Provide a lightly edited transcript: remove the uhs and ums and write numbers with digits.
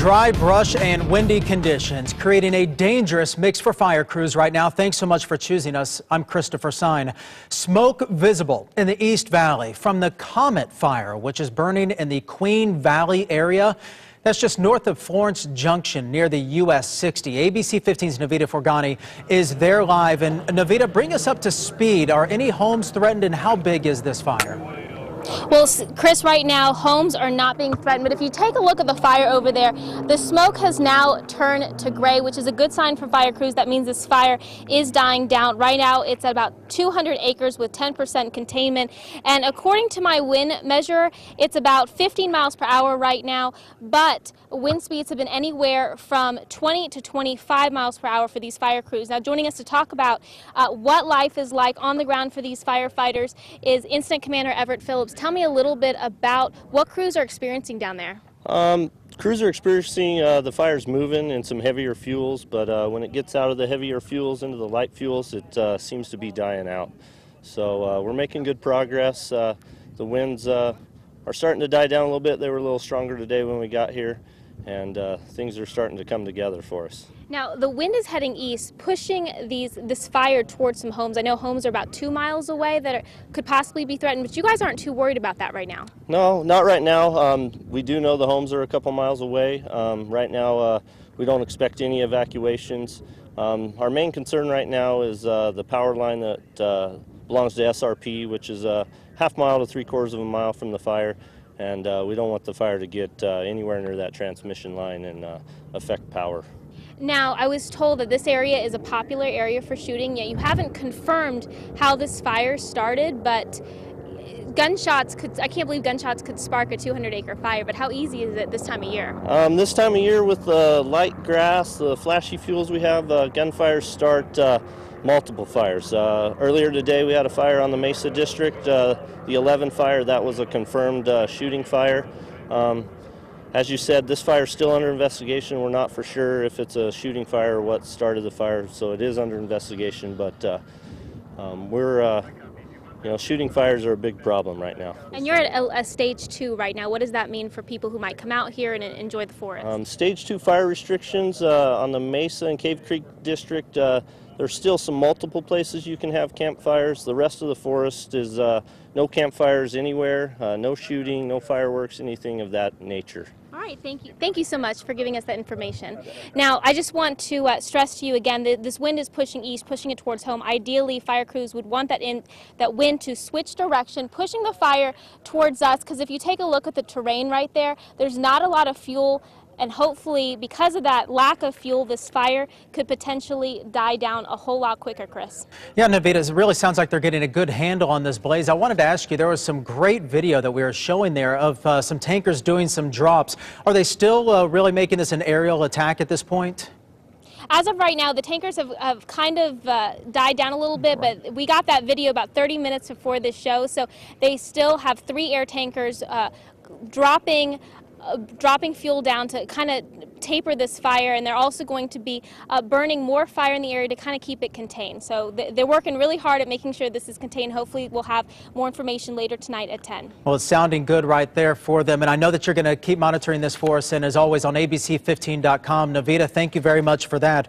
Dry brush and windy conditions creating a dangerous mix for fire crews right now. Thanks so much for choosing us. I'm Christopher Sine. Smoke visible in the East Valley from the Comet Fire, which is burning in the Queen Valley area. That's just north of Florence Junction near the US 60. ABC 15's Navita Forgani is there live. And Navita, bring us up to speed. Are any homes threatened, and how big is this fire? Well, Chris, right now, homes are not being threatened, but if you take a look at the fire over there, the smoke has now turned to gray, which is a good sign for fire crews. That means this fire is dying down. Right now, it's at about 200 acres with 10% containment, and according to my wind measure, it's about 15 miles per hour right now, but wind speeds have been anywhere from 20 to 25 miles per hour for these fire crews. Now, joining us to talk about what life is like on the ground for these firefighters is Incident Commander Everett Phillips. Tell me a little bit about what crews are experiencing down there. Crews are experiencing the fires moving and some heavier fuels, but when it gets out of the heavier fuels into the light fuels, it seems to be dying out. So we're making good progress. The winds are starting to die down a little bit. They were a little stronger today when we got here, and things are starting to come together for us. Now, the wind is heading east, pushing this fire towards some homes. I know homes are about 2 miles away that could possibly be threatened, but you guys aren't too worried about that right now. No, not right now. We do know the homes are a couple miles away. Right now, we don't expect any evacuations. Our main concern right now is the power line that belongs to SRP, which is a half mile to 3/4 of a mile from the fire. And we don't want the fire to get anywhere near that transmission line and affect power. Now, I was told that this area is a popular area for shooting, yet you haven't confirmed how this fire started, but I can't believe gunshots could spark a 200-acre fire, but how easy is it this time of year? This time of year with the light grass, the flashy fuels we have, gunfires start multiple fires. Earlier today we had a fire on the Mesa District, the 11 fire. That was a confirmed shooting fire. As you said, this fire is still under investigation. We're not for sure if it's a shooting fire or what started the fire, so it is under investigation, but shooting fires are a big problem right now. And you're at a stage 2 right now. What does that mean for people who might come out here and enjoy the forest? Stage 2 fire restrictions on the Mesa and Cave Creek District. There's still some multiple places you can have campfires. The rest of the forest is no campfires anywhere, no shooting, no fireworks, anything of that nature. All right, thank you. Thank you so much for giving us that information. Now, I just want to stress to you again that this wind is pushing east, pushing it towards home. Ideally, fire crews would want that wind to switch direction, pushing the fire towards us, because if you take a look at the terrain right there, there's not a lot of fuel. And hopefully, because of that lack of fuel, this fire could potentially die down a whole lot quicker, Chris. Yeah, Navita, it really sounds like they're getting a good handle on this blaze. I wanted to ask you, there was some great video that we were showing there of some tankers doing some drops. Are they still really making this an aerial attack at this point? As of right now, the tankers have kind of died down a little bit, but we got that video about 30 minutes before this show, so they still have 3 air tankers dropping fuel down to kind of taper this fire, and they're also going to be burning more fire in the area to kind of keep it contained. So they're working really hard at making sure this is contained. Hopefully we'll have more information later tonight at 10. Well, it's sounding good right there for them, and I know that you're going to keep monitoring this for us, and as always on ABC15.com. Navita, thank you very much for that.